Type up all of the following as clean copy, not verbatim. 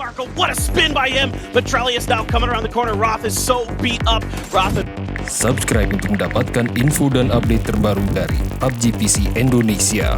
Marco, what a spin by him. Petrelius now coming around the corner. Roth is so beat up. Roth. Subscribe untuk mendapatkan info dan update terbaru dari Pubg PC Indonesia.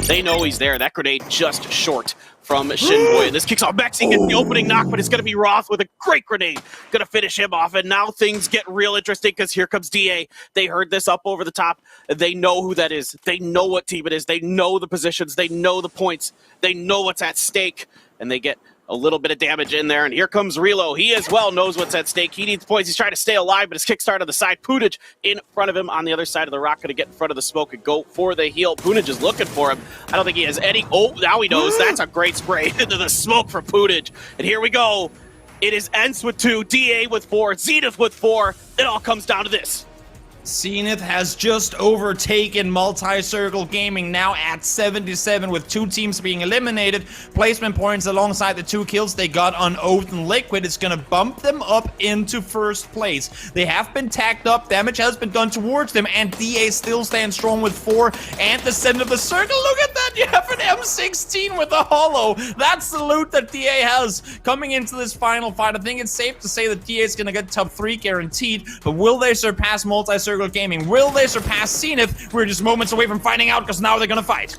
They know he's there. That grenade just short from Shinboy. This kicks off Mexi, gets the opening knock, but it's going to be Roth with a great grenade. Going to finish him off, and now things get real interesting because here comes DA. They heard this up over the top. They know who that is. They know what team it is. They know the positions. They know the points. They know what's at stake, and they get a little bit of damage in there, and here comes Relo. He as well knows what's at stake. He needs points. He's trying to stay alive, but his kickstart on the side. Pubg in front of him on the other side of the rock, going to get in front of the smoke and go for the heal. Pubg is looking for him. I don't think he has any... Oh, now he knows. That's a great spray into the smoke for Pubg. And here we go. It is Ents with 2, DA with 4, Zenith with 4. It all comes down to this. Zenith has just overtaken Multi-Circle Gaming, now at 77 with 2 teams being eliminated. Placement points alongside the 2 kills they got on Oath and Liquid. It's going to bump them up into first place. They have been tacked up, damage has been done towards them, and DA still stands strong with 4 and the center of the circle. Look at that, you have an M16 with a holo. That's the loot that DA has coming into this final fight. I think it's safe to say that DA is going to get top 3 guaranteed, but will they surpass Multi-Circle Gaming? Will they surpass Zenith? We're just moments away from finding out because now they're gonna fight.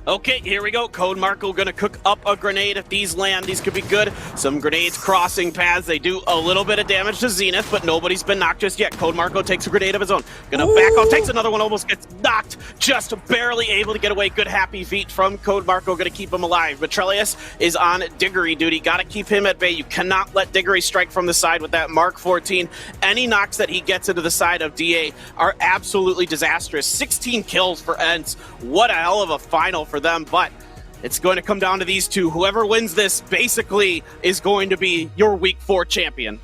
Okay, here we go. Code Marco gonna cook up a grenade. If these land, these could be good. Some grenades crossing paths. They do a little bit of damage to Zenith, but nobody's been knocked just yet. Code Marco takes a grenade of his own. Gonna back off, takes another one, almost gets knocked. Just barely able to get away. Good happy feet from Code Marco, gonna keep him alive. Petrelius is on Diggory duty. Gotta keep him at bay. You cannot let Diggory strike from the side with that Mark 14. Any knocks that he gets into the side of DA are absolutely disastrous. 16 kills for Ents. What a hell of a final for them, but it's going to come down to these two. Whoever wins this basically is going to be your Week 4 champion.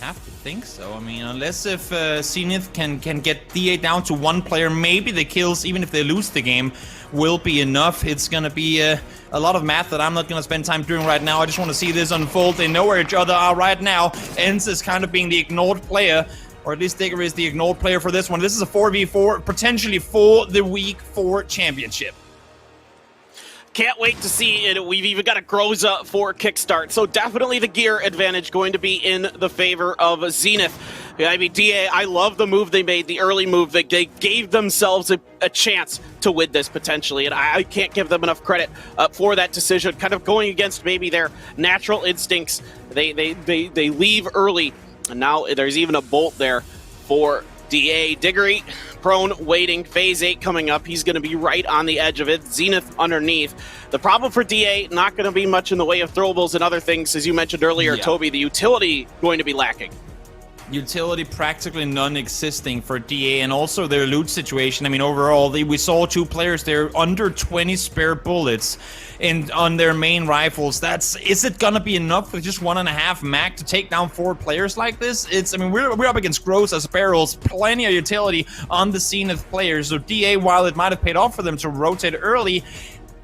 I have to think so. I mean, unless if Zenith can get DA down to 1 player, maybe the kills, even if they lose the game, will be enough. It's going to be a lot of math that I'm not going to spend time doing right now. I just want to see this unfold. They know where each other are right now. Ents is kind of being the ignored player, or at least Diggory is the ignored player for this one. This is a 4v4, potentially for the Week 4 championship. Can't wait to see it. We've even got a Groza for kickstart. So definitely the gear advantage going to be in the favor of Zenith. I mean, DA, I love the move they made, the early move. They gave themselves a chance to win this potentially, and I can't give them enough credit for that decision. Kind of going against maybe their natural instincts. They leave early, and now there's even a bolt there for DA. Diggory prone, waiting. Phase 8 coming up. He's going to be right on the edge of it. Zenith underneath. The problem for DA, not going to be much in the way of throwables and other things, as you mentioned earlier, Toby. The utility going to be lacking. Utility practically non-existing for DA, and also their loot situation. I mean, overall, we saw 2 players there under 20 spare bullets on their main rifles. Is it gonna be enough with just 1.5 mag to take down 4 players like this? I mean, we're up against Groza's barrels, plenty of utility on the Zenith players. So DA, while it might have paid off for them to rotate early,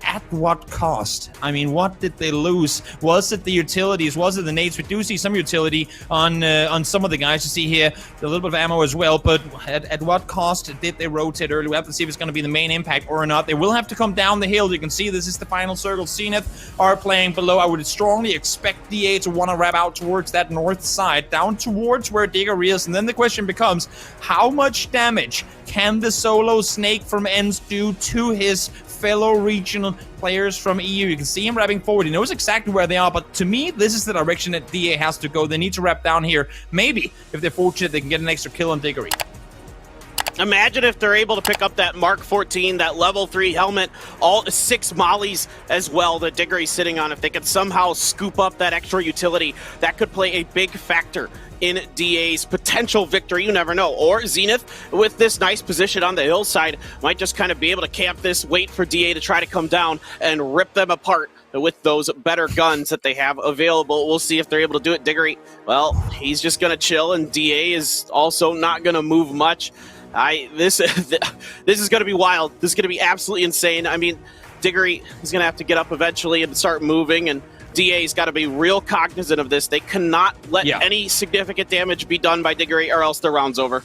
at what cost? I mean, what did they lose? Was it the utilities? Was it the nades? We do see some utility on some of the guys. You see here a little bit of ammo as well, but at what cost did they rotate early? We have to see if it's going to be the main impact or not. They will have to come down the hill. You can see this is the final circle. Zenith are playing below. I would strongly expect DA to want to wrap out towards that north side, down towards where Diggory is, and then the question becomes, how much damage can the solo snake from Ents do to his fellow regional players from EU? You can see him wrapping forward. He knows exactly where they are, but to me, this is the direction that DA has to go. They need to wrap down here. Maybe, if they're fortunate, they can get an extra kill on Diggory. Imagine if they're able to pick up that Mark 14, that level 3 helmet, all 6 mollies as well that Diggory's sitting on. If they could somehow scoop up that extra utility, that could play a big factor in DA's potential victory. You never know. Or Zenith, with this nice position on the hillside, might just kind of be able to camp this, wait for DA to try to come down and rip them apart with those better guns that they have available. We'll see if they're able to do it. Diggory, well, he's just going to chill, and DA is also not going to move much. This is going to be wild. This is going to be absolutely insane. I mean, Diggory is going to have to get up eventually and start moving, and DA's got to be real cognizant of this. They cannot let any significant damage be done by Diggory, or else the round's over.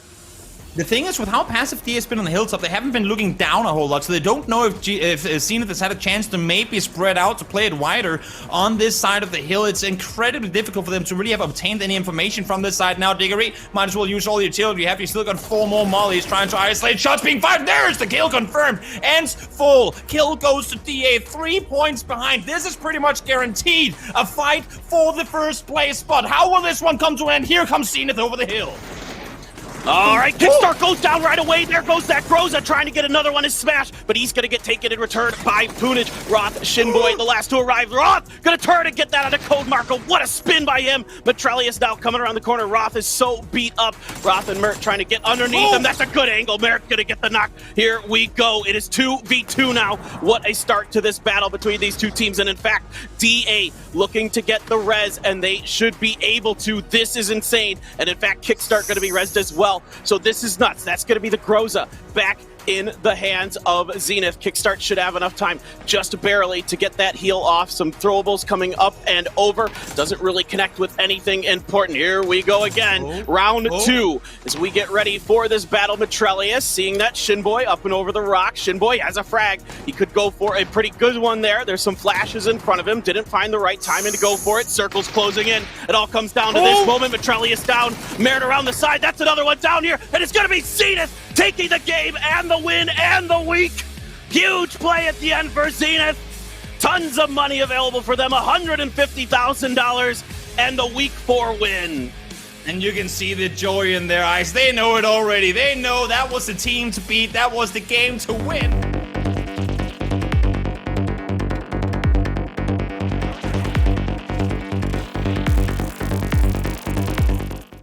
The thing is, with how passive DA has been on the hilltop, they haven't been looking down a whole lot, so they don't know if Zenith has had a chance to maybe spread out to play it wider on this side of the hill. It's incredibly difficult for them to really have obtained any information from this side now. Diggory, might as well use all the utility you have. You still got 4 more mollies trying to isolate. Shots being fired. There's the kill confirmed. Ends full. Kill goes to DA. 3 points behind. This is pretty much guaranteed a fight for the first place spot. How will this one come to an end? Here comes Zenith over the hill. All right, Kickstart goes down right away. There goes that Groza trying to get another one in smash, but he's going to get taken in return by Punich. Roth, Shinboy, the last to arrive. Roth going to turn and get that on a code marker. What a spin by him. Metrelius now coming around the corner. Roth is so beat up. Roth and Mert trying to get underneath him. That's a good angle. Merritt's going to get the knock. Here we go. It is 2v2 now. What a start to this battle between these two teams. And in fact, DA looking to get the res, and they should be able to. This is insane. And in fact, Kickstart going to be resed as well. So this is nuts. That's going to be the Groza back in the hands of Zenith. Kickstart should have enough time, just barely, to get that heal off. Some throwables coming up and over. Doesn't really connect with anything important. Here we go again. Round 2 as we get ready for this battle. Metrelius seeing that Shinboy up and over the rock. Shinboy has a frag. He could go for a pretty good one there. There's some flashes in front of him. Didn't find the right timing to go for it. Circles closing in. It all comes down to this moment. Metrelius down. Merritt around the side. That's another one down here. And it's going to be Zenith taking the game and the win and the week. Huge play at the end for Zenith. Tons of money available for them. $150,000 and the week 4 win. And you can see the joy in their eyes. They know it already. They know that was the team to beat. That was the game to win.